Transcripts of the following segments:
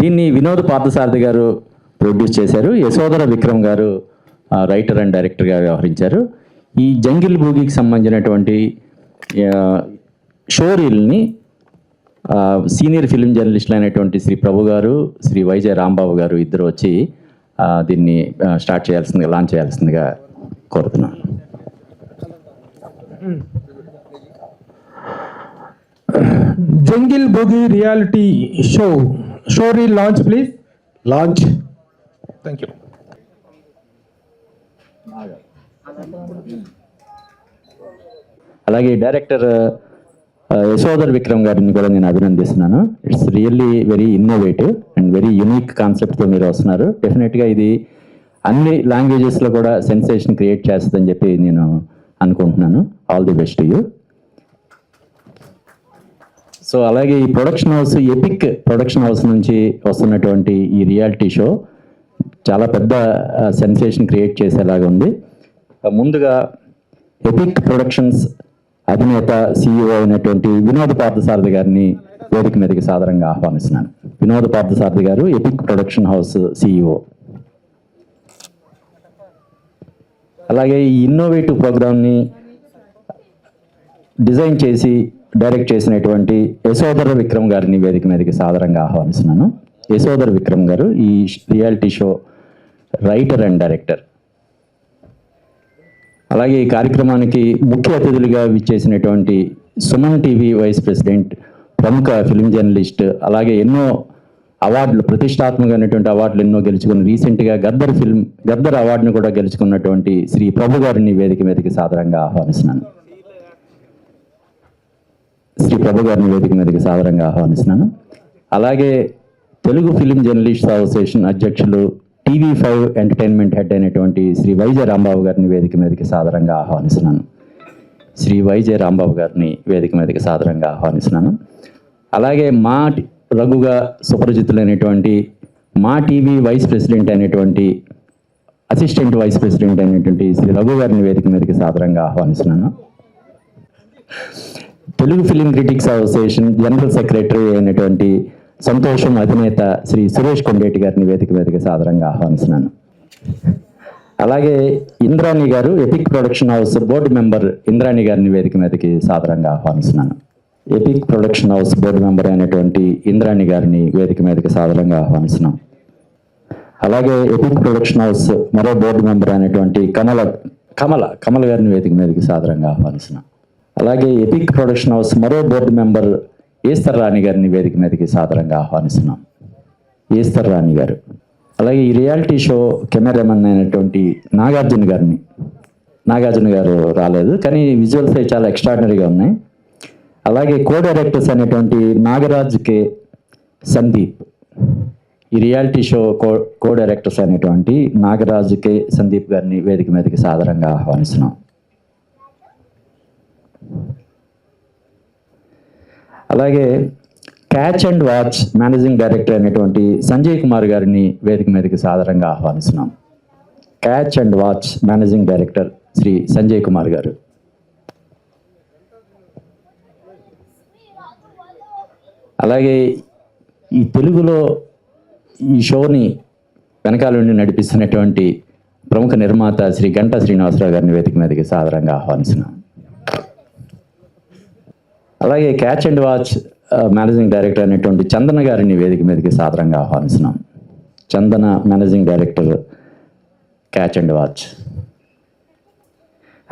దీన్ని వినోద్ పార్థసారథి గారు ప్రొడ్యూస్ చేశారు. యశోధర విక్రమ్ గారు రైటర్ అండ్ డైరెక్టర్గా వ్యవహరించారు. ఈ జంగిల్ బూగీకి సంబంధించినటువంటి షో రీల్ని సీనియర్ ఫిల్మ్ జర్నలిస్టులు అయినటువంటి శ్రీ ప్రభు గారు, శ్రీ వైజే రాంబాబు గారు ఇద్దరు వచ్చి దీన్ని స్టార్ట్ చేయాల్సిందిగా, లాంచ్ చేయాల్సిందిగా కోరుతున్నాను. Jungle boogie reality show reel launch please. Launch. Thank you. అలాగే డైరెక్టర్ యశోధర్ విక్రమ్ గారిని కూడా నేను అభినందిస్తున్నాను. It's really very innovative and very unique కాన్సెప్ట్తో మీరు వస్తున్నారు. డెఫినెట్గా ఇది అన్ని లాంగ్వేజెస్లో కూడా సెన్సేషన్ క్రియేట్ చేస్తుందని చెప్పి నేను అనుకుంటున్నాను. All the best you. So అలాగే ఈ production house, epic production house నుంచి వస్తున్నటువంటి ఈ రియాలిటీ షో చాలా పెద్ద సెన్సేషన్ క్రియేట్ చేసేలాగా ఉంది. ముందుగా ఎపిక్ ప్రొడక్షన్స్ అధినేత CEO అయినటువంటి వినోద్ పార్థసారథి గారిని వేదిక మీదకి సాదరంగా ఆహ్వానిస్తున్నాను. వినోద్ పార్థసారథి గారు ఎపిక్ ప్రొడక్షన్ హౌస్ CEO. అలాగే ఈ ఇన్నోవేటివ్ ప్రోగ్రామ్ని డిజైన్ చేసి డైరెక్ట్ చేసినటువంటి యశోధర విక్రమ్ గారిని వేదిక మీదకి సాదరంగా ఆహ్వానిస్తున్నాను. యశోధర విక్రమ్ గారు ఈ reality show writer and director. అలాగే ఈ కార్యక్రమానికి ముఖ్య అతిథులుగా విచ్చేసినటువంటి సుమన్ టీవీ వైస్ ప్రెసిడెంట్, ప్రముఖ ఫిల్మ్ జర్నలిస్ట్, అలాగే ఎన్నో అవార్డులు, ప్రతిష్టాత్మకమైనటువంటి అవార్డులు ఎన్నో గెలుచుకుని రీసెంట్గా గద్దర్ అవార్డును కూడా గెలుచుకున్నటువంటి శ్రీ ప్రభు గారిని వేదిక మీదకి సాదరంగా ఆహ్వానిస్తున్నాను. శ్రీ ప్రభు గారిని వేదిక మీదకి సాదరంగా ఆహ్వానిస్తున్నాను. అలాగే తెలుగు ఫిలిం జర్నలిస్ట్ అసోసియేషన్ అధ్యక్షులు, TV5 ఎంటర్టైన్మెంట్ హెడ్ అయినటువంటి శ్రీ వైజే రాంబాబు గారిని వేదిక మీదకి సాదరంగా ఆహ్వానిస్తున్నాను. శ్రీ వైజే రాంబాబు గారిని వేదిక మీదకి సాదరంగా ఆహ్వానిస్తున్నాను. అలాగే మా రఘుగా సుపరిచితులైనటువంటి మా టీవీ వైస్ ప్రెసిడెంట్ అయినటువంటి, అసిస్టెంట్ వైస్ ప్రెసిడెంట్ అయినటువంటి శ్రీ రఘు గారిని వేదిక మీదకి సాదరంగా ఆహ్వానిస్తున్నాను. Telugu film critics association general secretary అయినటువంటి సంతోషం అధినేత శ్రీ సురేష్ కొండేటి గారిని వేదిక మీదకి సాదరంగా ఆహ్వానిస్తున్నాను. అలాగే ఇంద్రాణి గారు, epic production house board member Indrani గారిని వేదిక మీదకి సాదరంగా ఆహ్వానిస్తున్నాను. Epic production house board member అయినటువంటి ఇంద్రాణి గారిని వేదిక మీదకి సాదరంగా ఆహ్వానిస్తున్నాం. అలాగే ఎపిక్ ప్రొడక్షన్ హౌస్ మరో బోర్డు మెంబర్ అయినటువంటి కమల గారిని వేదిక మీదకి సాదరంగా ఆహ్వానిస్తున్నాం. అలాగే ఎపిక్ ప్రొడక్షన్ హౌస్ మరో బోర్డు మెంబర్ ఈశ్వర్ రాణి గారిని వేదిక మీదకి సాదరంగా ఆహ్వానిస్తున్నాం. ఈశ్వర్ రాణి గారు. అలాగే ఈ రియాలిటీ షో కెమెరామెన్ అయినటువంటి నాగార్జున గారు రాలేదు, కానీ విజువల్స్ చాలా ఎక్స్ట్రాడినరీగా ఉన్నాయి. అలాగే కో డైరెక్టర్స్ అయినటువంటి నాగరాజ్ కే, సందీప్. ఈ రియాలిటీ షో కో డైరెక్టర్స్ అయినటువంటి నాగరాజ్ కే, సందీప్ గారిని వేదిక మీదకి సాదరంగా ఆహ్వానిస్తున్నాం. అలాగే catch and watch managing director అయినటువంటి సంజయ్ కుమార్ గారిని వేదిక మీదకి సాదరంగా ఆహ్వానిస్తున్నాం. Catch and watch managing director Shri Sanjay Kumar గారు. అలాగే ఈ తెలుగులో ఈ షోని వెనకాల నుండి నడిపిస్తున్నటువంటి ప్రముఖ నిర్మాత శ్రీ గంటా శ్రీనివాసరావు గారిని వేదిక మీదకి సాదరంగా ఆహ్వానిస్తున్నాం. అలాగే catch and watch managing director అయినటువంటి చందన గారిని వేదిక మీదకి సాదరంగా ఆహ్వానిస్తున్నాం. Chandana managing director, catch and watch.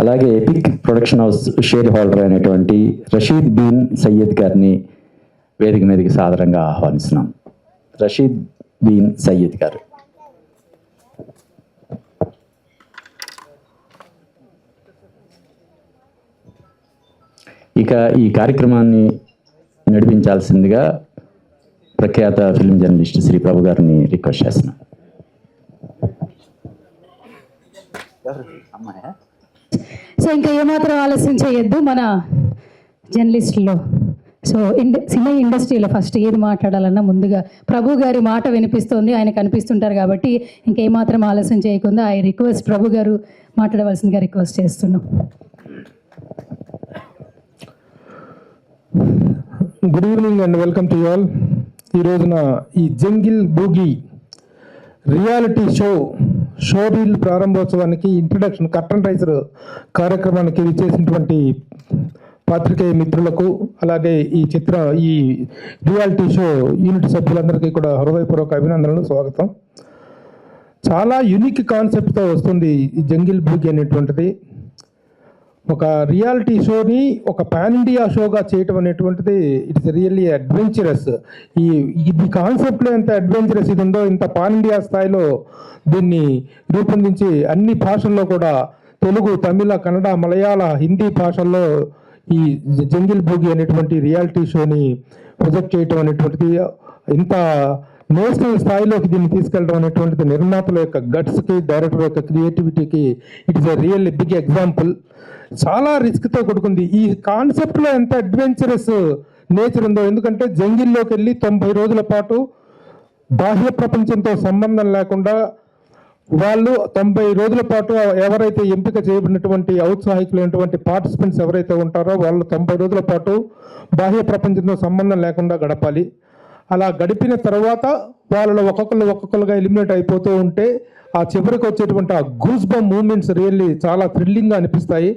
అలాగే epic production house shareholder అయినటువంటి రషీద్ బిన్ సయ్యద్ గారిని వేదిక మీదకి సాదరంగా ఆహ్వానిస్తున్నాం. రషీద్ బిన్ సయ్యద్ గారు. ఇక ఈ కార్యక్రమాన్ని నడిపించాల్సిందిగా ప్రఖ్యాత ఫిల్మ్ జర్నలిస్ట్ శ్రీ ప్రభు గారిని రిక్వెస్ట్ చేస్తున్నాను. సో ఇంకా ఏమాత్రం ఆలస్యం చేయొద్దు మన జర్నలిస్టుల్లో. సో సినీ ఇండస్ట్రీలో ఫస్ట్ ఏది మాట్లాడాలన్నా ముందుగా ప్రభు గారి మాట వినిపిస్తుంది, ఆయన కనిపిస్తుంటారు కాబట్టి ఇంకేమాత్రం ఆలస్యం చేయకుండా ఐ రిక్వెస్ట్ ప్రభు గారు మాట్లాడవలసిందిగా రిక్వెస్ట్ చేస్తున్నాం. Good evening and welcome to you all. ఈ రోజున ఈ జంగిల్ బూగి రియాలిటీ షో రీల్ ప్రారంభోత్సవానికి ఇంట్రడక్షన్ కర్టన్ రైజర్ కార్యక్రమానికి ఇచ్చేసినటువంటి పాత్రికేయ మిత్రులకు, అలాగే ఈ రియాలిటీ షో యూనిట్ సభ్యులందరికీ కూడా హృదయపూర్వక అభినందనలు, స్వాగతం. చాలా యూనిక్ కాన్సెప్ట్తో వస్తుంది ఈ జంగిల్ బూగి అనేటువంటిది. ఒక రియాలిటీ షోని ఒక పాన్ ఇండియా షోగా చేయటం అనేటువంటిది ఇట్స్ రియల్లీ అడ్వెంచరస్. ఈ కాన్సెప్ట్లో ఎంత అడ్వెంచరస్ ఇది ఉందో, ఇంత పాన్ ఇండియా స్థాయిలో దీన్ని రూపొందించి అన్ని భాషల్లో కూడా తెలుగు, తమిళ, కన్నడ, మలయాళ, హిందీ భాషల్లో ఈ జంగిల్ బూగి అనేటువంటి రియాలిటీ షోని ప్రొజెక్ట్ చేయటం అనేటువంటిది, ఇంత నేషనల్ స్థాయిలోకి దీన్ని తీసుకెళ్ళడం అనేటువంటిది నిర్మాతల యొక్క గట్స్కి, డైరెక్టర్ యొక్క క్రియేటివిటీకి it is a real big example. చాలా రిస్క్తో కూడుకుంది. ఈ కాన్సెప్ట్లో ఎంత అడ్వెంచరస్ నేచర్ ఉందో, ఎందుకంటే జంగిల్లోకి వెళ్ళి 90 రోజుల పాటు బాహ్య ప్రపంచంతో సంబంధం లేకుండా వాళ్ళు 90 రోజుల పాటు ఎవరైతే ఎంపిక చేయబడినటువంటి ఔత్సాహికులైనటువంటి పార్టిసిపెంట్స్ ఎవరైతే ఉంటారో వాళ్ళు 90 రోజుల పాటు బాహ్య ప్రపంచంతో సంబంధం లేకుండా గడపాలి. అలా గడిపిన తర్వాత వాళ్ళలో ఒక్కొక్కరుగా ఎలిమినేట్ అయిపోతూ ఉంటే ఆ చివరికి వచ్చేటువంటి ఆ గూస్ బంప్ మూమెంట్స్ రియల్లీ చాలా థ్రిల్లింగ్గా అనిపిస్తాయి.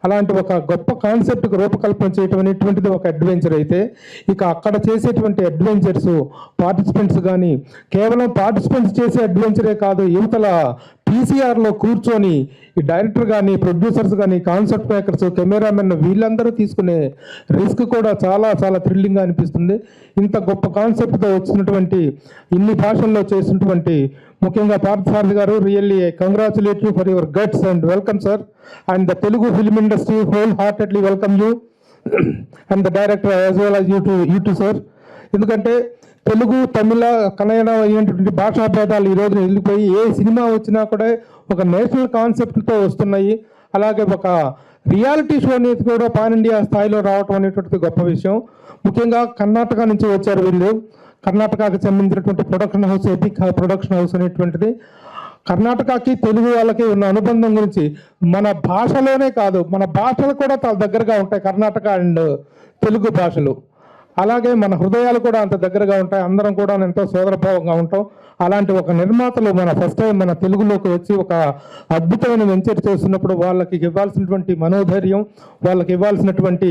అలాంటి ఒక గొప్ప కాన్సెప్ట్కి రూపకల్పన చేయటం అనేటువంటిది ఒక అడ్వెంచర్ అయితే, ఇక అక్కడ చేసేటువంటి అడ్వెంచర్స్ పార్టిసిపెంట్స్ కానీ కేవలం పార్టిసిపెంట్స్ చేసే అడ్వెంచరే కాదు, యువతల పీసీఆర్లో కూర్చొని ఈ డైరెక్టర్ కానీ, ప్రొడ్యూసర్స్ కానీ, కాన్సెప్ట్ మేకర్స్, కెమెరామెన్ వీళ్ళందరూ తీసుకునే రిస్క్ కూడా చాలా చాలా థ్రిల్లింగ్గా అనిపిస్తుంది. ఇంత గొప్ప కాన్సెప్ట్తో వచ్చినటువంటి, ఇన్ని భాషల్లో చేసినటువంటి ముఖ్యంగా పార్థసారథి గారు, really congratulate you for your guts and welcome sir. And the Telugu film industry whole heartedly welcome you and the director as well as you to sir. ఎందుకంటే తెలుగు, తమిళ, కన్నడ అయినటువంటి భాషా భేదాలు ఈ రోజున వెళ్ళిపోయి ఏ సినిమా వచ్చినా కూడా ఒక నేషనల్ కాన్సెప్ట్తో వస్తున్నాయి. అలాగే ఒక రియాలిటీ షో అనేది కూడా పాన్ ఇండియా స్థాయిలో రావటం అనేటువంటిది గొప్ప విషయం. ముఖ్యంగా కర్ణాటక నుంచి వచ్చారు వీళ్ళు. కర్ణాటకకి సంబంధించినటువంటి production house, epic production house అనేటువంటిది. కర్ణాటకకి తెలుగు వాళ్ళకి ఉన్న అనుబంధం గురించి మన భాషలోనే కాదు, మన భాషలు కూడా చాలా దగ్గరగా ఉంటాయి కర్ణాటక అండ్ తెలుగు భాషలు. అలాగే మన హృదయాలు కూడా అంత దగ్గరగా ఉంటాయి. అందరం కూడా ఎంతో సోదరభావంగా ఉంటాం. అలాంటి ఒక నిర్మాతలు మన ఫస్ట్ టైం మన తెలుగులోకి వచ్చి ఒక అద్భుతమైన వెంచర్ చేస్తున్నప్పుడు వాళ్ళకి ఇవ్వాల్సినటువంటి మనోధైర్యం, వాళ్ళకి ఇవ్వాల్సినటువంటి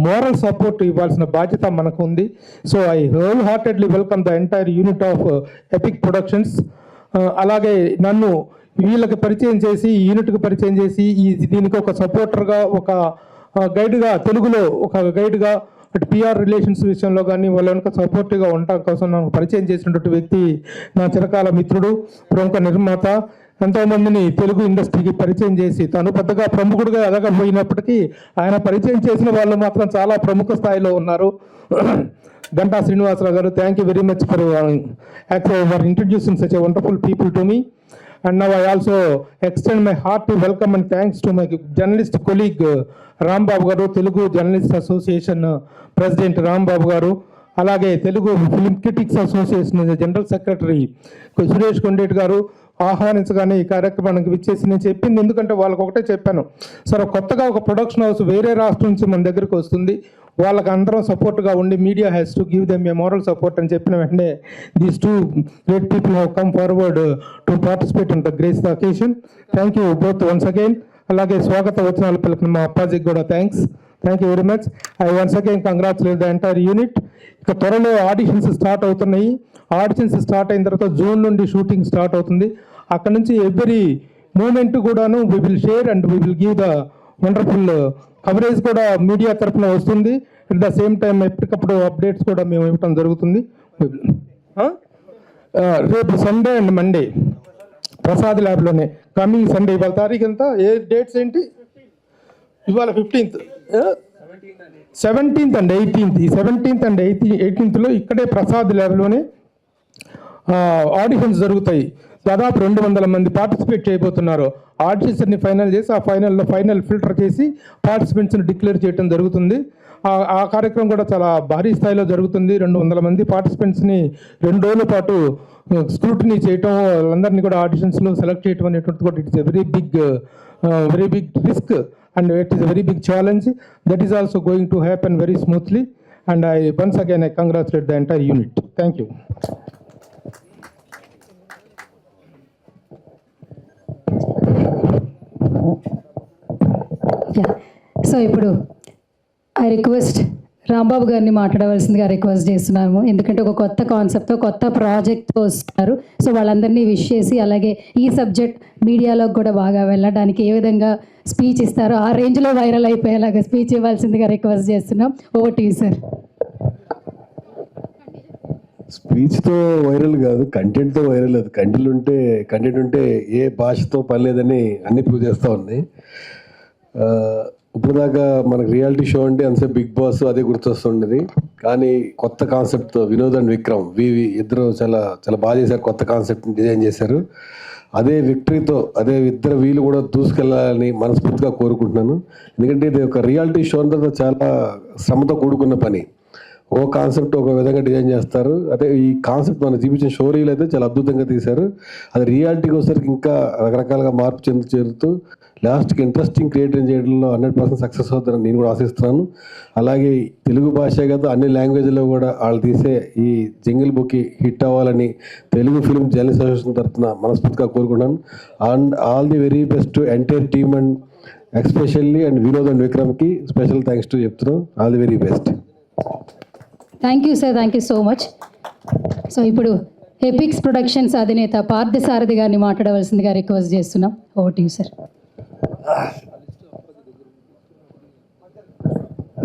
మోరల్ సపోర్ట్ ఇవ్వాల్సిన బాధ్యత మనకు ఉంది. So I whole heartedly welcome the entire unit of epic productions. అలాగే నన్ను వీళ్ళకి పరిచయం చేసి, ఈ యూనిట్కి పరిచయం చేసి, దీనికి ఒక సపోర్టర్గా, ఒక గైడ్గా, తెలుగులో ఒక గైడ్గా, అటు పిఆర్ రిలేషన్స్ విషయంలో కానీ వాళ్ళ వెనుక సపోర్టివ్గా ఉండటం కోసం నాకు పరిచయం చేసినటువంటి వ్యక్తి నా చిరకాల మిత్రుడు, ప్రముఖ నిర్మాత, ఎంతోమందిని తెలుగు ఇండస్ట్రీకి పరిచయం చేసి, తను పెద్దగా ప్రముఖుడుగా ఎదగపోయినప్పటికీ ఆయన పరిచయం చేసిన వాళ్ళు మాత్రం చాలా ప్రముఖ స్థాయిలో ఉన్నారు. గంటా శ్రీనివాసరావు గారు, thank you very much for introducing such a wonderful people to me. And now I also extend my hearty welcome and thanks to my journalist colleague Rambabu garu, Telugu Journalists Association President Rambabu garu, అలాగే Telugu film critics association general secretary Suresh Kondeti గారు ఆహ్వానించగానే ఈ కార్యక్రమానికి విచ్చేసి నేను చెప్పింది, ఎందుకంటే వాళ్ళకి ఒకటే చెప్పాను సార్, కొత్తగా ఒక ప్రొడక్షన్ హౌస్ వేరే రాష్ట్రం నుంచి మన దగ్గరికి వస్తుంది, వాళ్ళకి అందరం సపోర్ట్గా ఉండి media has to give them A moral support అని చెప్పిన వెంటనే these two great people have come forward to participate in the grace the occasion. Thank you both once again. అలాగే స్వాగత వచనాలు పలికిన మా అప్పాజీకి కూడా thanks you very much. I once again congratulate the entire unit. ఇక త్వరలో ఆడిషన్స్ స్టార్ట్ అవుతున్నాయి. Auditions start అయిన తర్వాత జూన్ నుండి షూటింగ్ స్టార్ట్ అవుతుంది. అక్కడ నుంచి ఎవ్రీ మూమెంట్ కూడాను we will share and we will give the wonderful coverage కూడా మీడియా తరఫున వస్తుంది. అట్ ద సేమ్ టైం ఎప్పటికప్పుడు అప్డేట్స్ కూడా మేము ఇవ్వటం జరుగుతుంది. రేపు సండే అండ్ మండే ప్రసాద్ ల్యాబ్లోనే, కమింగ్ సండే. ఇవాళ తారీఖు ఎంత, ఏ డేట్స్ ఏంటి? ఇవాళ 15th, 17th అండ్ 18th. ఈ 17th అండ్ 18th ఇక్కడే ప్రసాద్ ల్యాబ్లోనే ఆడిషన్స్ జరుగుతాయి. దాదాపు 200 మంది పార్టిసిపేట్ చేయబోతున్నారు. ఆడిషన్స్ని ఫైనల్ చేసి ఆ ఫైనల్ ఫిల్టర్ చేసి పార్టిసిపెంట్స్ని డిక్లేర్ చేయడం జరుగుతుంది. ఆ కార్యక్రమం కూడా చాలా భారీ స్థాయిలో జరుగుతుంది. 200 మంది పార్టిసిపెంట్స్ని 2 రోజుల పాటు స్క్రూటినీ చేయటం, వాళ్ళందరినీ కూడా ఆడిషన్స్లో సెలెక్ట్ చేయడం అనేటువంటిది కూడా it's a very big risk and it is a very big challenge. That is also going to happen very smoothly. and once again I congratulate the entire unit. Thank you. So ఇప్పుడు I request Rambabu గారిని మాట్లాడవలసిందిగా request చేస్తున్నాము. ఎందుకంటే ఒక కొత్త కాన్సెప్ట్తో కొత్త ప్రాజెక్ట్తో వస్తున్నారు. సో వాళ్ళందరినీ విష్ చేసి, అలాగే ఈ సబ్జెక్ట్ మీడియాలోకి కూడా బాగా వెళ్ళడానికి ఏ విధంగా స్పీచ్ ఇస్తారో ఆ రేంజ్లో వైరల్ అయిపోయేలాగా స్పీచ్ ఇవ్వాల్సిందిగా రిక్వెస్ట్ చేస్తున్నాం. Over to you sir. స్పీచ్తో వైరల్ కాదు, కంటెంట్తో వైరల్. అది కంటెంట్ ఉంటే ఏ భాషతో పని లేదని అన్ని ప్రూవ్ చేస్తూ ఉన్నాయి. ఇప్పుడు దాకా మనకు రియాలిటీ షో అంటే అంతే బిగ్ బాస్ అదే గుర్తొస్తుండేది. కానీ కొత్త కాన్సెప్ట్తో వినోద్ అండ్ విక్రమ్ ఇద్దరు చాలా చాలా బాగా చేశారు. కొత్త కాన్సెప్ట్ని డిజైన్ చేశారు. అదే విక్టరీతో ఇద్దరు వీళ్ళు కూడా దూసుకెళ్ళాలని మనస్ఫూర్తిగా కోరుకుంటున్నాను. ఎందుకంటే ఇది ఒక రియాలిటీ షో అంతా చాలా శ్రమతో కూడుకున్న పని. ఓ కాన్సెప్ట్ ఒక విధంగా డిజైన్ చేస్తారు. అదే ఈ కాన్సెప్ట్ మనం చూపించిన స్టోరీలు అయితే చాలా అద్భుతంగా తీశారు. అది రియాలిటీకి వచ్చేసరికి ఇంకా రకరకాలుగా మార్పు చేరుతూ లాస్ట్కి ఇంట్రెస్టింగ్ క్రియేట్ చేయడంలో 100% సక్సెస్ అవుతారని నేను కూడా ఆశిస్తున్నాను. అలాగే తెలుగు భాష కదా, అన్ని లాంగ్వేజ్లో కూడా వాళ్ళు తీసే ఈ జంగిల్ బుక్ హిట్ అవ్వాలని తెలుగు ఫిల్మ్ జర్నలిస్ట్ అసోసియేషన్ తరఫున మనస్ఫూర్తిగా కోరుకుంటున్నాను. And all the very best to entire team and especially and Vinod and విక్రమ్కి స్పెషల్ థ్యాంక్స్ టు చెప్తున్నాం. All the very best. Thank you sir, thank you so much. So ఇప్పుడు epics productions అధినేత పార్థసారథి గారిని మాట్లాడవలసిందిగా request చేస్తున్నాం. Over to you sir.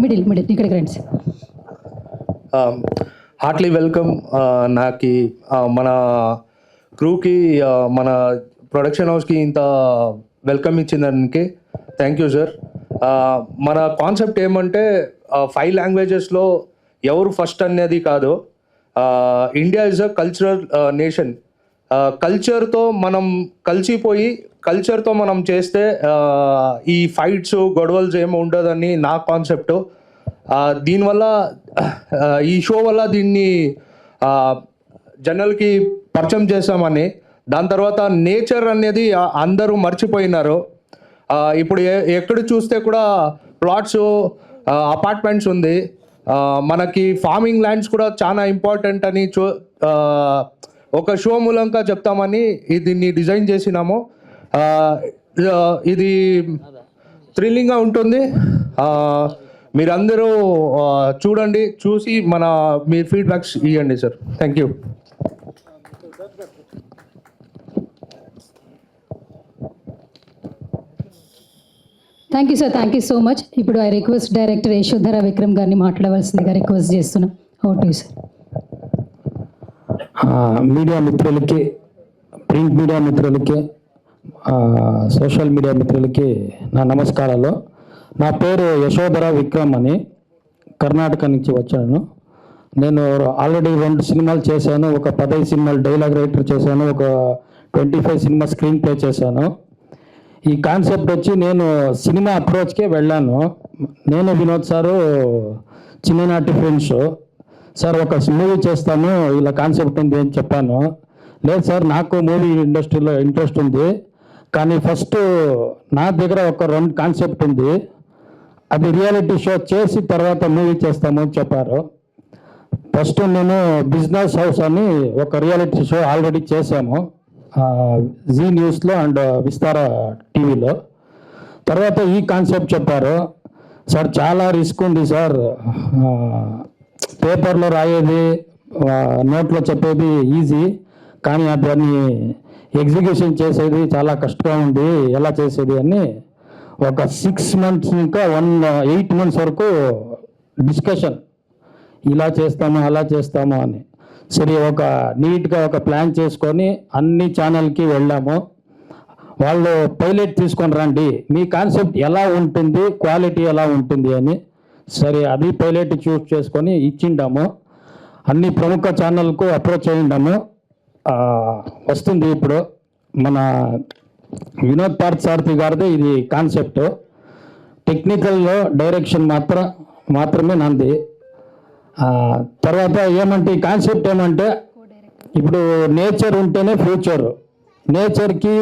Middle ఇక్కడికి రండి sir. Hartley welcome నాకి, మన క్రూకి, మన ప్రొడక్షన్ హౌస్కి ఇంత వెల్కమ్ ఇచ్చిందానికి థ్యాంక్ యూ సార్. మన కాన్సెప్ట్ ఏమంటే 5 లాంగ్వేజెస్లో ఎవరు ఫస్ట్ అనేది కాదు. India is a cultural nation. కల్చర్తో మనం కలిసిపోయి కల్చర్తో మనం చేస్తే ఈ ఫైట్స్ గొడవలు ఏమి ఉండదని నా కాన్సెప్ట్. దీనివల్ల ఈ షో వల్ల దీన్ని జనాలకి పరిచయం చేస్తామని. దాని తర్వాత నేచర్ అనేది అందరూ మర్చిపోయినారు. ఇప్పుడు ఎక్కడ చూస్తే కూడా ప్లాట్స్, అపార్ట్మెంట్స్ ఉంది. మనకి ఫార్మింగ్ ల్యాండ్స్ కూడా చాలా ఇంపార్టెంట్ అని ఒక షో మూలంగా చెప్తామని దీన్ని డిజైన్ చేసినాము. ఇది థ్రిల్లింగ్గా ఉంటుంది. మీరందరూ చూడండి, చూసి మీ ఫీడ్బ్యాక్స్ ఇవ్వండి sir. Thank you. Thank you sir, thank you so much. ఇప్పుడు I request director Yashodhara Vikram గారిని మాట్లాడవలసిందిగా రిక్వెస్ట్ చేస్తున్నాం. Over to you sir. Media మిత్రులకి, ప్రింట్ మీడియా మిత్రులకి, సోషల్ మీడియా మిత్రులకి నా నమస్కారాలు. నా పేరు యశోధర విక్రమ్ అని, కర్ణాటక నుంచి వచ్చాను. నేను ఆల్రెడీ 2 సినిమాలు చేశాను. ఒక 15 సినిమాలు డైలాగ్ రైటర్ చేశాను. ఒక 25 సినిమా స్క్రీన్ ప్లే చేశాను. ఈ కాన్సెప్ట్ వచ్చి నేను సినిమా అప్రోచ్కే వెళ్ళాను. నేను వినోద్ సారు చిన్ననాటి ఫ్రెండ్స్. సార్ ఒక మూవీ చేస్తాను, ఇలా కాన్సెప్ట్ ఉంది అని చెప్పాను. లేదు సార్, నాకు మూవీ ఇండస్ట్రీలో ఇంట్రెస్ట్ ఉంది, కానీ ఫస్ట్ నా దగ్గర ఒక 2 కాన్సెప్ట్ ఉంది, అది రియాలిటీ షో చేసి తర్వాత మూవీ చేస్తాము అని చెప్పారు. ఫస్ట్ నేను బిజినెస్ హౌస్ అని ఒక రియాలిటీ షో ఆల్రెడీ చేశాము జీ న్యూస్లో అండ్ విస్తార టీవీలో. తర్వాత ఈ కాన్సెప్ట్ చెప్పారు. సార్ చాలా రిస్క్ ఉంది సార్, పేపర్లో రాయేది నోట్లో చెప్పేది ఈజీ, కానీ దాన్ని ఎగ్జిక్యూషన్ చేసేది చాలా కష్టంగా ఉంది, ఎలా చేసేది అని ఒక 6 months ఇంకా 8 months వరకు డిస్కషన్, ఇలా చేస్తాము అలా చేస్తాము అని. సరే, ఒక నీట్గా ఒక ప్లాన్ చేసుకొని అన్ని ఛానల్కి వెళ్ళాము. వాళ్ళు పైలట్ తీసుకొని రండి, మీ కాన్సెప్ట్ ఎలా ఉంటుంది, క్వాలిటీ ఎలా ఉంటుంది అని. సరే, అది పైలట్ చూస్ చేసుకొని ఇచ్చిండాము. అన్ని ప్రముఖ ఛానల్కు అప్రోచ్ అయ్యిండాము. వస్తుంది ఇప్పుడు మన వినోద్ పార్థసారథి గారిది ఇది కాన్సెప్ట్. టెక్నికల్లో డైరెక్షన్ మాత్రమే నాది. తర్వాత ఏమంటే ఈ కాన్సెప్ట్ ఏమంటే, ఇప్పుడు నేచర్ ఉంటేనే ఫ్యూచర్. నేచర్కి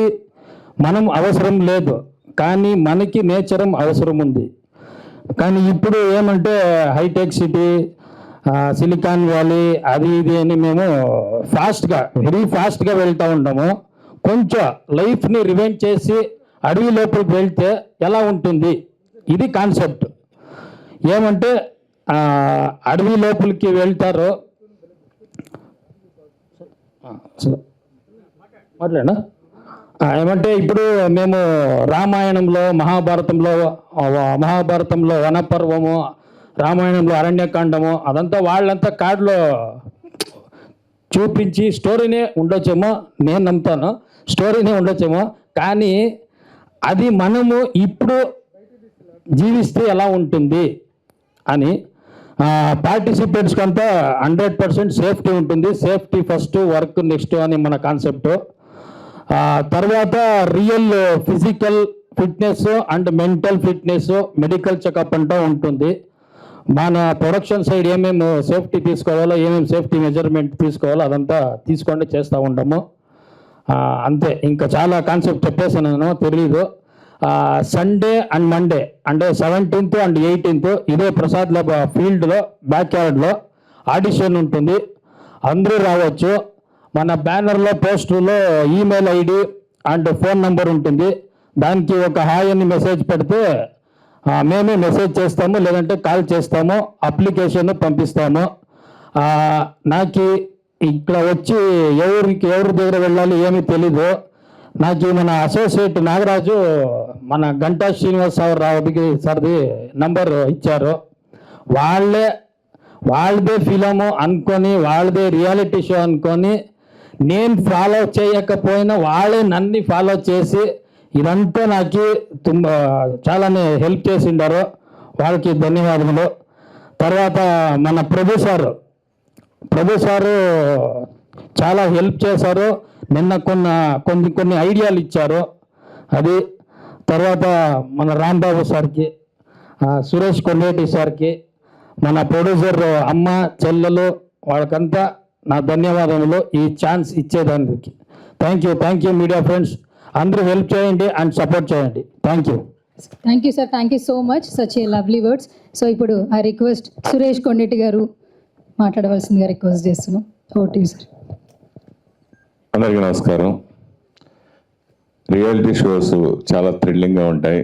మనం అవసరం లేదు, కానీ మనకి నేచర్ అవసరం ఉంది. కానీ ఇప్పుడు ఏమంటే హైటెక్ సిటీ, సిలికాన్ వ్యాలీ అది ఇది అని మేము వెరీ ఫాస్ట్గా వెళ్తూ ఉంటాము. కొంచెం లైఫ్ని రివైండ్ చేసి అడవి లోపలికి వెళ్తే ఎలా ఉంటుంది, ఇది కాన్సెప్ట్. ఏమంటే అడవి లోపలికి వెళ్తారు, మాట్లాడా ఏమంటే ఇప్పుడు మేము రామాయణంలో మహాభారతంలో వనపర్వము, రామాయణంలో అరణ్యకాండము అదంతా వాళ్ళంతా కాడులో చూపించి స్టోరీనే ఉండొచ్చేమో, నేను నమ్ముతాను స్టోరీనే ఉండొచ్చేమో, కానీ అది మనము ఇప్పుడు జీవిస్తే ఎలా ఉంటుంది అని పార్టిసిపేట్స్కి అంతా 100% సేఫ్టీ ఉంటుంది. సేఫ్టీ ఫస్ట్, వర్క్ నెక్స్ట్ అని మన కాన్సెప్ట్. తర్వాత real physical fitness and mental fitness, medical checkup అంటూ ఉంటుంది. మన ప్రొడక్షన్ సైడ్ ఏమేమి సేఫ్టీ తీసుకోవాలో, ఏమేమి సేఫ్టీ మెజర్మెంట్ తీసుకోవాలో అదంతా తీసుకొని చేస్తూ ఉంటాము. అంతే, ఇంకా చాలా కాన్సెప్ట్ చెప్పేసాను నేను, తెలీదు. సండే అండ్ మండే అంటే 17th and 18th ఇదే ప్రసాద్ ల్యాబ్ ఫీల్డ్లో బ్యాక్ యార్డ్లో ఆడిషన్ ఉంటుంది. అందరూ రావచ్చు. మన బ్యానర్లో పోస్టర్లో email ID and phone number ఉంటుంది. దానికి ఒక హాయ్ అని మెసేజ్ పెడితే మేమే మెసేజ్ చేస్తాము, లేదంటే కాల్ చేస్తాము, అప్లికేషన్ పంపిస్తాము. నాకు ఇక్కడ వచ్చి ఎవరి దగ్గర వెళ్ళాలి ఏమీ తెలీదు. నాకు మన అసోసియేట్ నాగరాజు మన గంటా శ్రీనివాసరావు సార్ది నంబర్ ఇచ్చారు. వాళ్ళదే ఫిలము అనుకొని, వాళ్ళదే రియాలిటీ షో అనుకొని, నేను ఫాలో చేయకపోయినా వాళ్ళే నన్ను ఫాలో చేసి ఇదంతా నాకు చాలానే హెల్ప్ చేసిండారు. వాళ్ళకి ధన్యవాదములు. తర్వాత మన ప్రొడ్యూసర్ చాలా హెల్ప్ చేశారు. నిన్న కొన్ని ఐడియాలు ఇచ్చారు. అది తర్వాత మన రాంబాబు సార్కి, సురేష్ కొండేటి సార్కి, మన ప్రొడ్యూసర్ అమ్మ చెల్లెలు వాళ్ళకంతా నా ధన్యవాదములు ఈ ఛాన్స్ ఇచ్చేదానికి. థ్యాంక్ యూ మీడియా ఫ్రెండ్స్, అందరూ హెల్ప్ చేయండి అండ్ సపోర్ట్ చేయండి. Thank you sir, thank you so much, such a lovely words. So ఇప్పుడు ఆ రిక్వెస్ట్ సురేష్ కొండెట్టి గారు మాట్లాడవలసిందిగా రిక్వెస్ట్ చేస్తున్నాం. OT sir. అందరికీ నమస్కారం. రియాలిటీ షోస్ చాలా థ్రిల్లింగ్గా ఉంటాయి.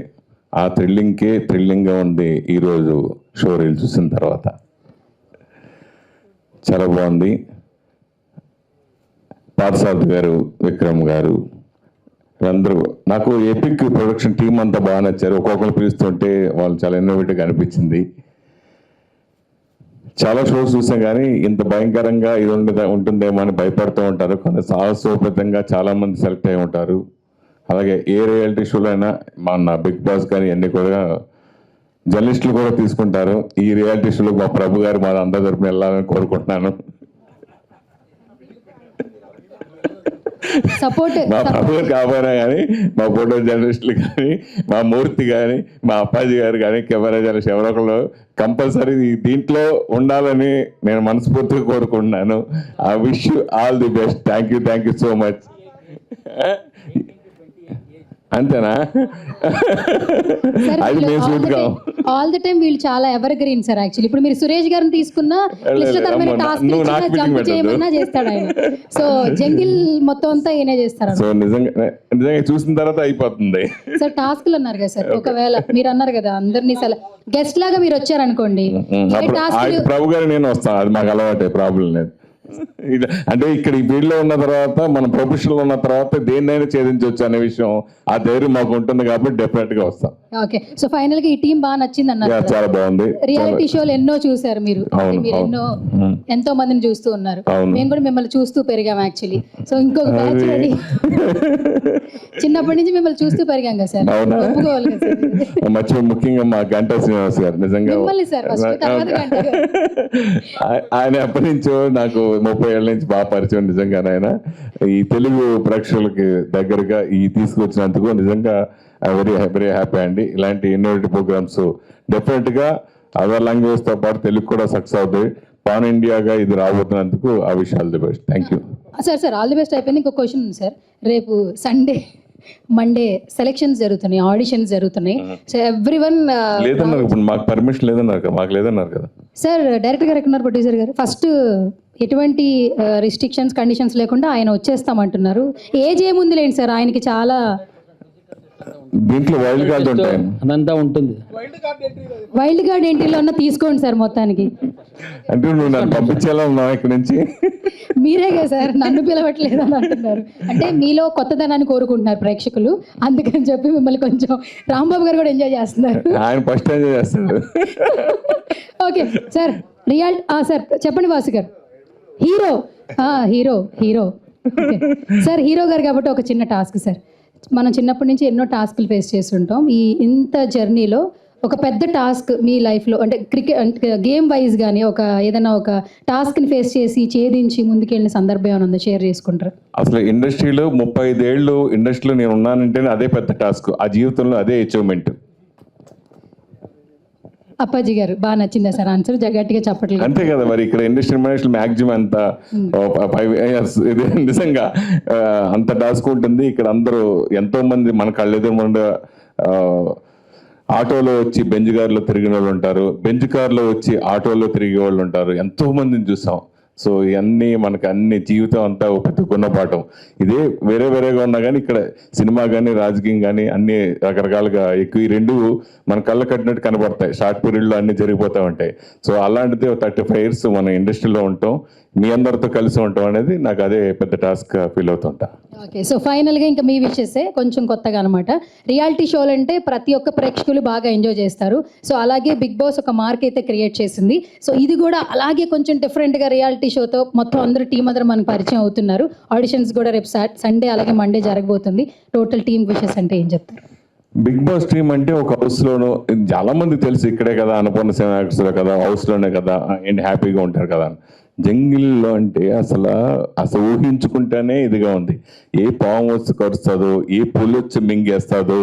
ఆ థ్రిల్లింగ్గా ఉంది ఈరోజు షో రీల్ చూసిన తర్వాత. చాలా బాగుంది. పార్సాద్ గారు, విక్రమ్ గారు, అందరూ నాకు ఎపిక్ ప్రొడక్షన్ టీం అంతా బాగా నచ్చారు. ఒక్కొక్కరు పిలుస్తుంటే వాళ్ళు చాలా ఇన్నోవేటివ్గా అనిపించింది. చాలా షోస్ చూసాం కానీ ఇంత భయంకరంగా ఇది ఉంటుందేమో అని భయపడుతూ ఉంటారు. కొంత సాహసోపేతంగా చాలామంది సెలెక్ట్ అయి ఉంటారు. అలాగే ఏ రియాలిటీ షోలో అయినా మన బిగ్ బాస్ కానీ అన్నీ కూడా జర్నలిస్టులు కూడా తీసుకుంటారు. ఈ రియాలిటీ షోలో మా ప్రభు గారు మా అందరి తరపున వెళ్ళాలని కోరుకుంటున్నాను. మా ప్రభు గారు కాబోయినా కానీ మా ఫోటో జర్నలిస్టులు కానీ, మా మూర్తి కానీ, మా అప్పాజీ గారు కానీ, కెమెరా జర్నలిస్ట్ ఎవరో ఒకరు కంపల్సరీ దీంట్లో ఉండాలని నేను మనస్ఫూర్తిగా కోరుకుంటున్నాను. I wish you all the best. Thank you so much. అంతేనా? అది మేము చూద్దాం. ఆల్ ది టైం వీళ్ళు చాలా ఎవర్ గ్రీన్ సార్. యాక్చువల్లీ ఇప్పుడు మీరు సురేష్ గారిని తీసుకున్నా జంప్ చేయమన్నా చేస్తాడు ఆయన. సో జంగిల్ మొత్తం అంతా ఈయనే చేస్తారు. సో నిజంగా చూసిన తర్వాత అయిపోతుంది సార్. టాస్క్లు అన్నారు కదా సార్, ఒకవేళ మీరు అన్నారు కదా అందరినీ గెస్ట్ లాగా మీరు వచ్చారనుకోండి, ప్రభు గారు నేను వస్తాను, అది మాకు అలవాటే, ప్రాబ్లం లేదు. అంటే ఇక్కడ ఈ ఫీల్డ్ లో ఉన్న తర్వాత, మన ప్రొఫెషన్ లో ఉన్న తర్వాత దేన్నైనా ఛేదించవచ్చు అనే విషయం, ఆ ధైర్యం మాకు ఉంటుంది కాబట్టి డెఫినెట్ గా వస్తాం. ఓకే. సో ఫైనల్ గా ఈ టీం బాగా నచ్చింది అన్నారు. చాలా బాగుంది. రియాలిటీ షోలు ఎన్నో చూసారు మీరు, ఎంతో మందిని చూస్తూ ఉన్నారు. మేము కూడా మిమ్మల్ని చూస్తూ పెరిగాం యాక్చువల్లీ. సో ఇంకొక బ్యాచ్ రెడీ. చిన్నప్పటి నుంచి మిమ్మల్ని చూస్తూ పెరిగాం కదా సార్, ఒప్పుకోవాలి కదా సార్. ముఖ్యంగా మా గంటా శ్రీనివాస్ గారు నిజంగా ఆయన ఎప్పటి నుంచో నాకు 30 ఏళ్ళ నుంచి బాగా పరిచయం. నిజంగా ఆయన ఈ తెలుగు ప్రేక్షకులకి దగ్గరగా ఈ తీసుకొచ్చినందుకు నిజంగా వెరీ హ్యాపీ అండి. ఇలాంటి ఇన్నోవేటివ్ ప్రోగ్రామ్స్ డెఫినెట్ గా అదర్ లాంగ్వేజ్ తో పాటు తెలుగు కూడా సక్సెస్ అవుతాయి. పాన్ ఇండియాగా ఇది రాబోతున్నందుకు ఆ విషయాలు the best. Thank you sir. All the best అయిపోయింది. ఇంకో క్వశ్చన్ ఉంది సార్. రేపు సండే మండే సెలెక్షన్స్ జరుగుతున్నాయి, ఆడిషన్స్ జరుగుతున్నాయి. సో ఎవ్రీవన్ లేదన్నారు ఇప్పుడు మాకు పర్మిషన్ లేదన్నారు కదా, మాకు లేదన్నారు కదా. సార్ డైరెక్టర్ గారు ఎక్కడున్నారు, ప్రొడ్యూసర్ గారు? ఫస్ట్ ఎటువంటి రిస్ట్రిక్షన్స్ కండిషన్స్ లేకుండా ఆయన వచ్చేస్తామంటున్నారు. ఏజ్ ఏముంది లేండి సార్, ఆయనకి చాలా దీంట్లో వైల్డ్ కార్డ్ ఉంటాయి. అదంతా ఉంటుంది. వైల్డ్ కార్డ్ ఎంట్రీలో ఉన్న తీసుకోండి సార్ మొత్తానికి. అంటే నువ్వు నన్ను పంపించేలా ఉన్నావు ఇక్కడ నుంచి. మీరే కదా సార్ నన్ను పిలవట్లేదు అని అంటున్నారు. అంటే మీలో కొత్తదనాన్ని కోరుకుంటున్నారు ప్రేక్షకులు, అందుకని చెప్పి మిమ్మల్ని కొంచెం రాంబాబు గారు కూడా ఎంజాయ్ చేస్తున్నారు. ఆయన ఫస్ట్ ఎంజాయ్ చేస్తాడు. ఓకే సార్, సార్ చెప్పండి వాసు గారు. హీరో హీరో సార్, హీరో గారు కాబట్టి ఒక చిన్న టాస్క్ సార్. మనం చిన్నప్పటి నుంచి ఎన్నో టాస్క్లు ఫేస్ చేస్తుంటాం. ఇంత జర్నీలో ఒక పెద్ద టాస్క్ మీ లైఫ్లో, అంటే క్రికెట్ గేమ్ వైజ్ కానీ ఏదైనా ఒక టాస్క్ని ఫేస్ చేసి ఛేదించి ముందుకెళ్ళిన సందర్భం ఏమైనా ఉందో షేర్ చేసుకుంటారు? అసలు ఇండస్ట్రీలో 35 ఏళ్ళు ఇండస్ట్రీలో నేను ఉన్నానంటేనే అదే పెద్ద టాస్క్, ఆ జీవితంలో అదే అచీవ్మెంట్. అప్పాజీ గారు బాగా నచ్చిందా సార్ ఆన్సర్? గట్టిగా చెప్పట్లేదు. అంతే కదా మరి, ఇక్కడ ఇండస్ట్రీ మేనేజ్మెంట్ మ్యాక్సిమం అంత 5 years ఇది నిజంగా అంత టాస్క్ ఉంటుంది. ఇక్కడ అందరూ ఎంతో మంది మన కళ్ళెదురు ముందు ఆటోలో వచ్చి బెంజ్ కార్లో తిరిగిన వాళ్ళు ఉంటారు, బెంజ్ కార్లో వచ్చి ఆటోలో తిరిగే వాళ్ళు ఉంటారు, ఎంతో మందిని చూసాం. సో ఇవన్నీ మనకు అన్ని జీవితం అంతా ఒక పెద్ద గుణపాఠం. ఇదే వేరే వేరేగా ఉన్నా కానీ ఇక్కడ సినిమా కానీ రాజకీయం కానీ అన్ని రకరకాలుగా ఎక్కువ, ఈ రెండు మన కళ్ళ కట్టినట్టు కనబడతాయి. షార్ట్ పీరియడ్లో అన్ని జరిగిపోతూ ఉంటాయి. సో అలాంటిది 35 years మన ఇండస్ట్రీలో ఉంటాం, మీ అందరితో కలిసి ఉంటాం అనేది నాకు అదే పెద్ద టాస్క్ ఫీల్ అవుతుంటా. ఓకే, సో ఫైనల్గా ఇంకా మీ విషయసే కొంచెం కొత్తగా అనమాట. రియాలిటీ షోలు అంటే ప్రతి ఒక్క ప్రేక్షకులు బాగా ఎంజాయ్ చేస్తారు. సో అలాగే బిగ్ బాస్ ఒక మార్క్ అయితే క్రియేట్ చేసింది. సో ఇది కూడా అలాగే కొంచెం డిఫరెంట్గా రియాలిటీ షోతో మొత్తం అందరూ టీం అందరూ మనకు పరిచయం అవుతున్నారు. ఆడిషన్స్ కూడా రేపు సండే అలాగే మండే జరగబోతుంది. టోటల్ టీమ్ విషెస్ అంటే ఏం చెప్తారు? బిగ్ బాస్ టీమ్ అంటే ఒక హౌస్లోనూ చాలా మంది తెలుసు, ఇక్కడే కదా అనుపూర్ణ సినిమాలో కదా, హౌస్లోనే కదా, ఏంటి హ్యాపీగా ఉంటారు కదా. జంగిల్లో అంటే అసలు ఊహించుకుంటేనే ఇదిగా ఉంది. ఏ పాము వచ్చి కరుస్తుందో, ఏ పులి వచ్చి మింగేస్తుందో,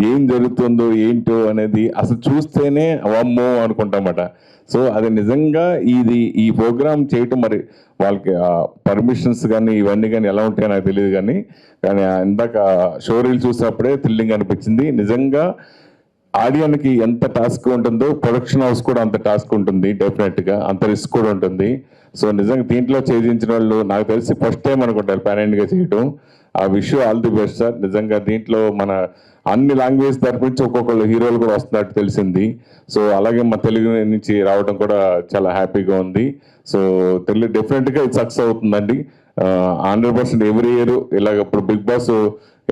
ఏం జరుగుతుందో ఏంటో అనేది అసలు చూస్తేనే అమ్మో అనుకుంటామట. సో అది నిజంగా ఈ ప్రోగ్రామ్ చేయటం మరి వాళ్ళకి పర్మిషన్స్ కానీ ఇవన్నీ కానీ ఎలా ఉంటాయో నాకు తెలియదు, కానీ ఇందాక షో రీల్ చూసినప్పుడే థ్రిల్లింగ్ అనిపించింది. నిజంగా ఆడియన్కి ఎంత టాస్క్ ఉంటుందో ప్రొడక్షన్ హౌస్ కూడా అంత టాస్క్ ఉంటుంది, డెఫినెట్గా అంత రిస్క్ కూడా ఉంటుంది. సో నిజంగా దీంట్లో ఛేదించిన వాళ్ళు నాకు తెలిసి ఫస్ట్ టైం అనుకుంటారు ప్యారెంట్గా చేయటం. ఆ wish all the best sir. నిజంగా దీంట్లో మన అన్ని లాంగ్వేజ్ తరపు నుంచి ఒక్కొక్కళ్ళు హీరోలు కూడా వస్తున్నట్టు తెలిసింది. సో అలాగే మన తెలుగు నుంచి రావడం కూడా చాలా హ్యాపీగా ఉంది. సో తెలుగు డెఫినెట్గా ఇది సక్సెస్ అవుతుందండి 100%. ఎవ్రీ ఇయర్ ఇలాగ ఇప్పుడు బిగ్ బాస్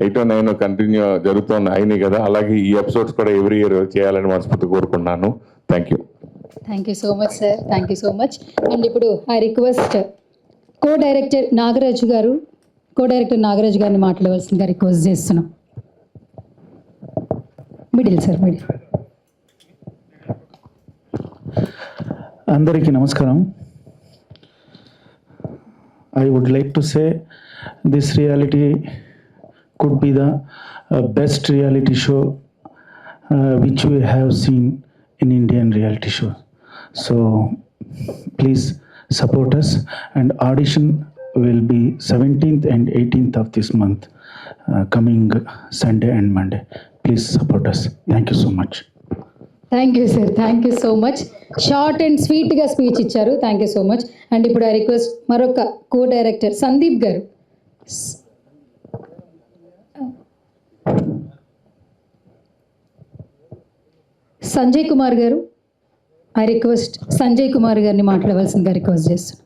8 or 9 కంటిన్యూ అయినాయి కదా, అలాగే ఈ ఎపిసోడ్స్ కూడా ఎవ్రీ ఇయర్ చేయాలని మనస్ఫూర్తి కోరుకున్నాను. Thank you so much sir, thank you so much. And ఇప్పుడు ఐ రిక్వెస్ట్ డైరెక్టర్ నాగరాజు గారిని మాట్లాడవలసిందిగా రిక్వెస్ట్ చేస్తున్నాం. మిడిల్. అందరికీ నమస్కారం. I would like to say this reality could be the best reality show which we have seen in Indian reality show. So please support us, and audition will be 17th and 18th of this month, coming Sunday and Monday. Please support us. Thank you so much. Thank you sir, thank you so much. Short and స్వీట్గా speech ఇచ్చారు, thank you so much. And ఇప్పుడు I request మరొక director Sandeep గారు. సంజయ్ కుమార్ గారు, I request Sanjay Kumar గారిని మాట్లాడవలసిందిగా request చేస్తున్నాను.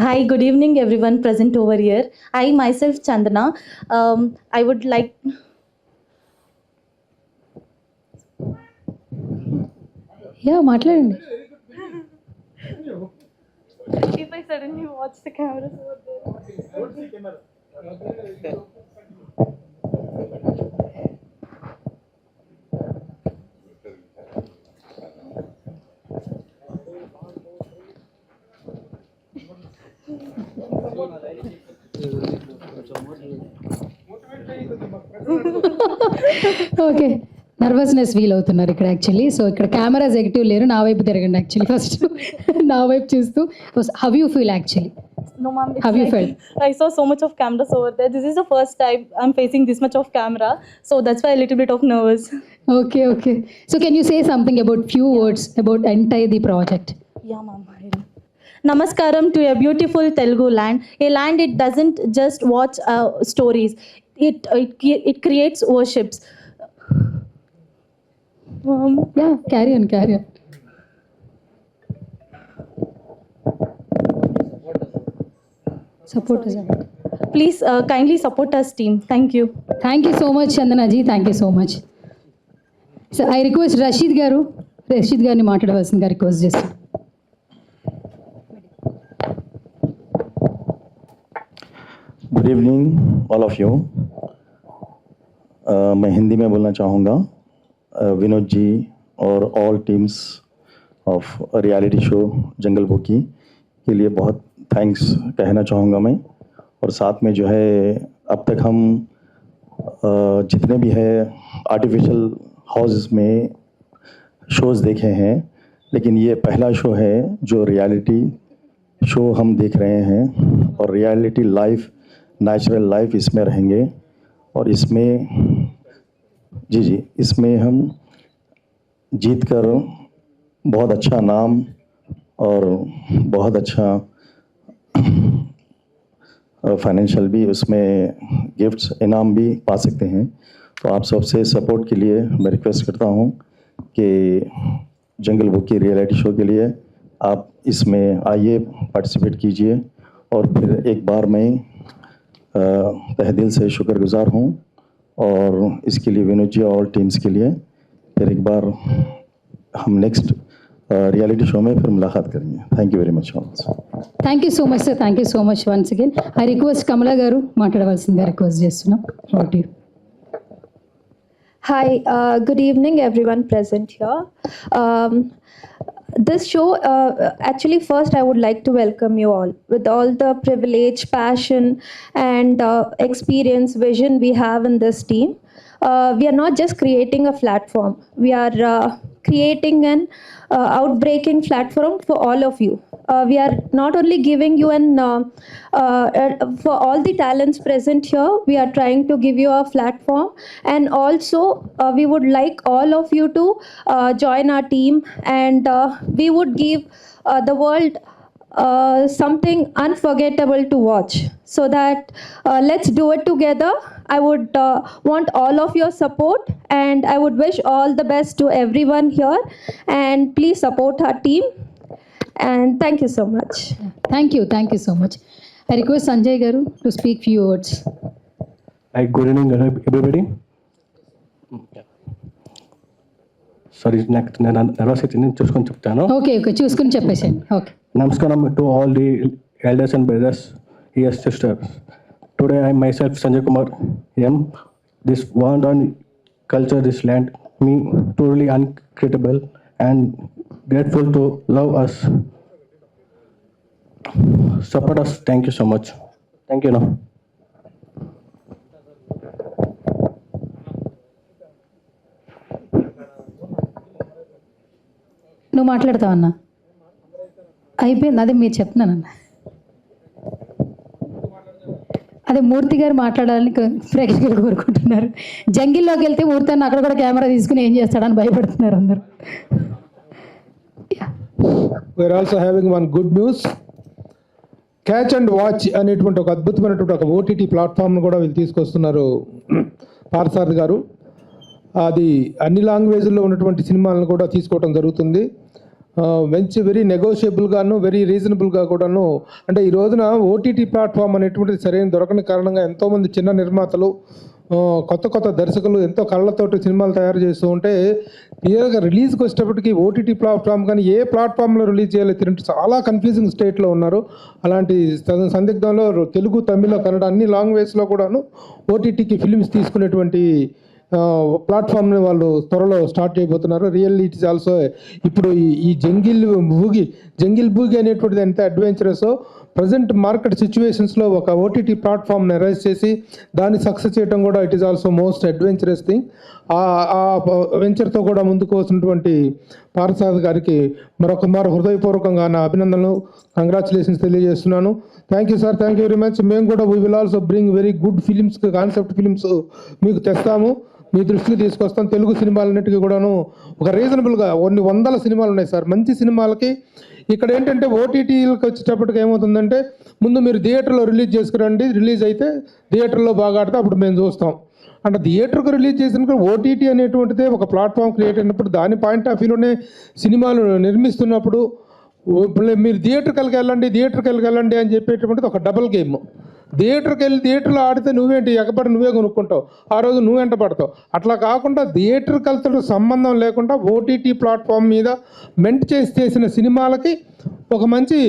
Hi, good evening everyone present over here. I myself Chandana. I would like... మాట్లాడండి. If I suddenly watch the cameras over there. Okay, nervousness feel అవుతున్నారు ఇక్కడ యాక్చువల్లీ. సో ఇక్కడ కెమెరాస్ ఎగిటివ్ లేరు, నా వైపు తిరగండి యాక్చువల్లీ ఫస్ట్. నా వైపు చూస్తూ how you feel actually? No, ma'am. It's Have you like I saw so much of cameras over there. This is the first time I'm facing this much of camera, so that's why a little bit of nervous. Okay, okay. So can you say something about few words about entire the project? Yeah, ma'am. Namaskaram to a beautiful Telugu land. A land it doesn't just watch stories. It creates worships. Yeah, carry on, carry on. Support us. Please kindly support us, team. Thank you. Thank you so much, Chandana ji. Thank you so much. So I request Rashid గారిని మాట్లాడవలసిందిగా request చేస్తాను. Good evening all of you. मैं हिंदी में बोलना चाहूँगा. विनोद जी और all teams of reality show jungle बुकी के लिए बहुत थैंक्स कहना चाहूँगा मैं. और साथ में जो है अब तक हम जितने भी है आर्टिफिशियल हाउस में शोज़ देखे हैं, लेकिन ये पहला शो है जो रियलिटी शो हम देख रहे हैं. और रियलिटी लाइफ, नेचुरल लाइफ इसमें रहेंगे. और इसमें इसमें हम जीत कर बहुत अच्छा नाम और बहुत अच्छा फाइनेंशियल भी उसमें गिफ्ट्स इनाम भी पा सकते हैं. तो आप सबसे सपोर्ट के लिए मैं रिक्वेस्ट करता हूँ कि जंगल बुक की रियलिटी शो के लिए आप इसमें आइए, पार्टिसिपेट कीजिए. और फिर एक बार मैं तहे दिल से शुक्रगुजार हूँ और इसके लिए विनोद जी और टीम्स के लिए. फिर एक बार हम नेक्स्ट रियलिटी शो में फिर मुलाकात करेंगे. Thank you very much. Thank you so much sir, thank you so much once again. I request Kamala garu మాట్లాడవలసిందిగా రిక్వెస్ట్ చేస్తున్నాం. What you? Hi, good evening everyone present here. This show, actually first I would like to welcome you all with all the privilege, passion and experience, vision we have in this team. We are not just creating a platform, we are creating an outbreaking platform for all of you. We are not only giving you for all the talents present here, we are trying to give you a platform, and also we would like all of you to join our team, and we would give the world something unforgettable to watch. So that let's do it together. I would want all of your support, and I would wish all the best to everyone here, and please support our team. And thank you so much. Thank you so much. I request Sanjay garu to speak few words. Good evening everybody. Sorry, నాకు nervous అయితే నేను చూసుకొని చెప్తాను. Okay okay, చూసుకుని చెప్పేసాను. Okay. Namaskaram to all the elders and brothers, yes sisters. Today I myself Sanjay Kumar M. This want on culture, this land, me totally incredible and grateful to love us, support us. Thank you so much. Thank you. Now. నువ్వు మాట్లాడతావన్నా? అయిపోయింది, అదే మీరు చెప్తున్నానన్న. అదే మూర్తి గారు మాట్లాడాలని ప్రేక్షకులు కోరుకుంటున్నారు. జంగిల్లోకి వెళ్తే మూర్తి అన్న అక్కడ కూడా కెమెరా తీసుకుని ఏం చేస్తాడని భయపడుతున్నారు అందరూ. We are also having one good news. Catch and watch అనేటువంటి ఒక అద్భుతమైనటువంటి ఒక ఓటీటీ ప్లాట్ఫామ్ను కూడా వీళ్ళు తీసుకొస్తున్నారు పార్థసారథి గారు. అది అన్ని లాంగ్వేజ్లో ఉన్నటువంటి సినిమాలను కూడా తీసుకోవడం జరుగుతుంది. మంచి వెరీ నెగోషియబుల్గాను, వెరీ రీజనబుల్గా కూడాను. అంటే ఈ రోజున ఓటీటీ ప్లాట్ఫామ్ అనేటువంటిది సరైన దొరకని కారణంగా ఎంతోమంది చిన్న నిర్మాతలు, కొత్త దర్శకులు ఎంతో కళ్ళతోటి సినిమాలు తయారు చేస్తూ ఉంటే క్లియర్గా రిలీజ్కి వచ్చేటప్పటికి ఓటీటీ ప్లాట్ఫామ్ కానీ ఏ ప్లాట్ఫామ్లో రిలీజ్ చేయాలో తిరిగి చాలా కన్ఫ్యూజింగ్ స్టేట్లో ఉన్నారు. అలాంటి సందిగ్ధంలో తెలుగు, తమిళ, కన్నడ అన్ని లాంగ్వేజ్లో కూడాను ఓటీటీకి ఫిలిమ్స్ తీసుకునేటువంటి ప్లాట్ఫామ్ని వాళ్ళు త్వరలో స్టార్ట్ చేయబోతున్నారు. రియల్లీ ఇట్ ఈస్ ఆల్సో ఇప్పుడు ఈ జంగిల్ బూగి అనేటువంటిది ఎంత అడ్వెంచరస్, ప్రజెంట్ మార్కెట్ సిచ్యువేషన్స్లో ఒక ఓటీటీ ప్లాట్ఫామ్ని అరేంజ్ చేసి దాన్ని సక్సెస్ చేయడం కూడా it is also most adventurous thing. ఆ వెంచర్తో కూడా ముందుకు వస్తున్నటువంటి పార్థసారథి గారికి మరొకమారు హృదయపూర్వకంగా నా అభినందనలు, కంగ్రాచులేషన్స్ తెలియజేస్తున్నాను. Thank you sir, thank you very much. మేము కూడా we will also bring very good films, concept films మీకు తెస్తాము, మీ దృష్టికి తీసుకొస్తాం. తెలుగు సినిమాలన్నిటికీ కూడాను ఒక రీజనబుల్గా కొన్ని వందల సినిమాలు ఉన్నాయి సార్. మంచి సినిమాలకి ఇక్కడ ఏంటంటే ఓటీటీలకు వచ్చేటప్పటికి ఏమవుతుందంటే ముందు మీరు థియేటర్లో రిలీజ్ చేసుకురండి, రిలీజ్ అయితే థియేటర్లో బాగా ఆడితే అప్పుడు మేము చూస్తాం. అంటే థియేటర్కు రిలీజ్ చేసిన ఓటీటీ అనేటువంటిదే ఒక ప్లాట్ఫామ్ క్రియేట్ అయినప్పుడు దాని పాయింట్ ఆఫ్ వ్యూలోనే సినిమాలు నిర్మిస్తున్నప్పుడు మీరు థియేటర్కి వెళ్ళండి అని చెప్పేటువంటిది ఒక డబుల్ గేమ్. థియేటర్కి వెళ్ళి థియేటర్లో ఆడితే నువ్వేంటి ఎగబడి నువ్వే కొనుక్కుంటావు, ఆ రోజు నువ్వు వెంట పడతావు. అట్లా కాకుండా థియేటర్కి వెళ్తే సంబంధం లేకుండా ఓటీటీ ప్లాట్ఫామ్ మీద మెంట్ చేసిన సినిమాలకి ఒక మంచి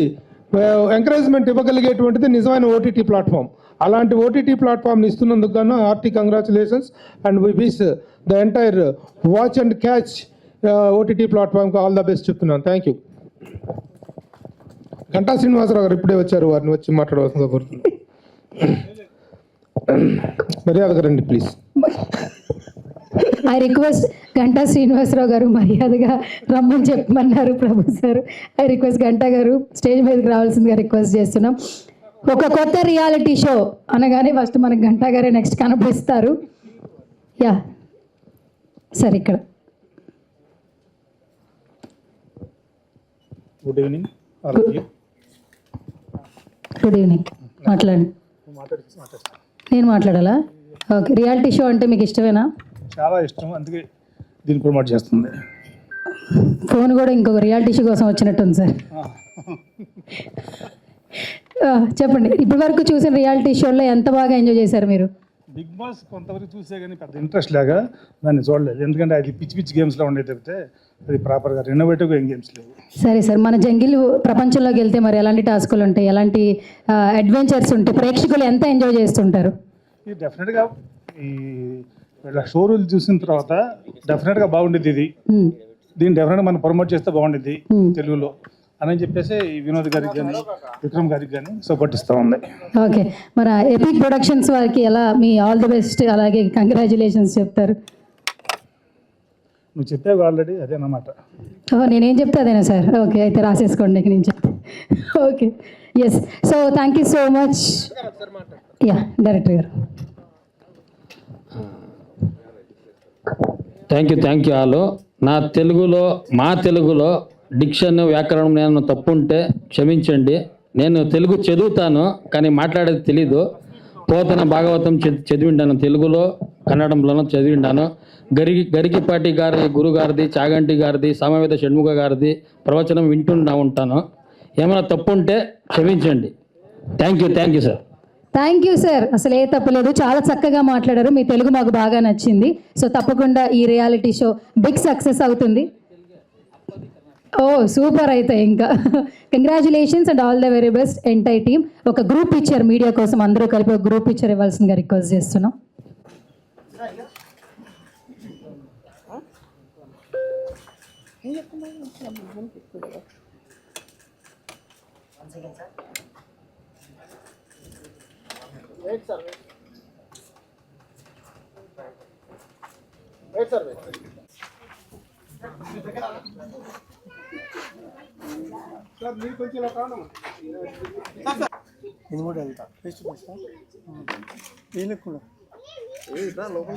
ఎంకరేజ్మెంట్ ఇవ్వగలిగేటువంటిది నిజమైన ఓటీటీ ప్లాట్ఫామ్. అలాంటి ఓటీటీ ప్లాట్ఫామ్ని ఇస్తున్నందుకు గాను ఆర్టీ congratulations and we wish the entire watch and catch OTT ప్లాట్ఫామ్కి ఆల్ ద బెస్ట్ చెప్తున్నాను. Thank you. గంటా శ్రీనివాసరావు గారు ఇప్పుడే వచ్చారు, వారిని వచ్చి మాట్లాడవలసిందిగా కోరుతున్నాను. మర్యాదగా రండి please. I request Ganta Srinivasarao garu మర్యాదగా రమ్మని చెప్పమన్నారు Prabhu sir. I request Ganta garu stage మీదకి రావాల్సిందిగా రిక్వెస్ట్ చేస్తున్నాం. ఒక కొత్త రియాలిటీ షో అనగానే ఫస్ట్ మనకు గంటా గారే నెక్స్ట్ కనిపిస్తారు. యా సార్ ఇక్కడ. Good evening. Good evening. మాట్లాడండి. నేను మాట్లాడాలా? ఓకే. రియాలిటీ షో అంటే మీకు ఇష్టమేనా? చాలా ఇష్టం, అందుకే దీన్ని ప్రమోట్ చేస్తుంది. ఫోన్ కూడా ఇంకొక రియాలిటీ షో కోసం వచ్చినట్టుంది సార్. చెప్పండి, ఇప్పటి వరకు చూసిన రియాలిటీ షోలో ఎంత బాగా ఎంజాయ్ చేశారు మీరు? బిగ్ బాస్ కొంతవరకు చూసే కానీ పెద్ద ఇంట్రెస్ట్ లాగా దాన్ని చూడలేదు, ఎందుకంటే అది పిచ్చి పిచ్చి గేమ్స్లో ఉండేది తప్పితే అది ప్రాపర్గా రెనోవేటివ్గా ఏం గేమ్స్ లేవు. సరే సార్, మన జంగిల్ ప్రపంచంలోకి వెళ్తే మరి ఎలాంటి టాస్కులు ఉంటాయి, ఎలాంటి అడ్వెంచర్స్ ఉంటాయి, ప్రేక్షకులు ఎంత ఎంజాయ్ చేస్తుంటారు? ఇది డెఫినెట్గా ఈ వీళ్ళ షో రూల్ చూసిన తర్వాత డెఫినెట్గా బాగుండేది ఇది. దీన్ని డెఫినెట్గా మనం ప్రమోట్ చేస్తే బాగుండేది తెలుగులో అని చెప్పేసి వినోద్ గారికి కానీ విక్రమ్ గారికి కానీ సపోర్ట్ ఇస్తూ ఉంది. ఓకే, మరి ఎపిక్ ప్రొడక్షన్స్ వారికి ఎలా మీ ఆల్ ది బెస్ట్ అలాగే కంగ్రాచులేషన్స్ చెప్తారు? నువ్వు చెప్పావు ఆల్రెడీ, అదేనమాట. నేనేం చెప్తే అదేనా సార్? ఓకే, అయితే రాసేసుకోండి ఇక నేను చెప్తే. Okay, yes. So thank you so much. Yeah director గారు. Thank you all. మా తెలుగులో డిక్షన్ వ్యాకరణం నేను తప్పుంటే క్షమించండి. నేను తెలుగు చదువుతాను కానీ మాట్లాడేది తెలీదు. పోతన భాగవతం చదివిండాను, తెలుగులో కన్నడంలోనూ చదివిండాను. గరికిపాటి గారి గురుగారిది, చాగంటి గారిది, సమవేత షణ్ముఖ గారిది ప్రవచనం వింటున్నా ఉంటాను. ఏమైనా తప్పుంటే క్షమించండి. Thank you sir. Thank you sir. అసలు ఏ తప్పలేదు, చాలా చక్కగా మాట్లాడారు. మీ తెలుగు మాకు బాగా నచ్చింది. సో తప్పకుండా ఈ రియాలిటీ షో బిగ్ సక్సెస్ అవుతుంది. ఓ సూపర్. అయితే ఇంకా congratulations and all the very best entire team. ఒక గ్రూప్ పిక్చర్ మీడియా కోసం అందరూ కలిపి ఒక గ్రూప్ పిక్చర్ ఇవ్వాల్సిందిగా రిక్వెస్ట్ చేస్తున్నాం. ఇది కూడా వెళ్తా ఫేస్ టు ఫేస్ ఏ లెక్క లోపల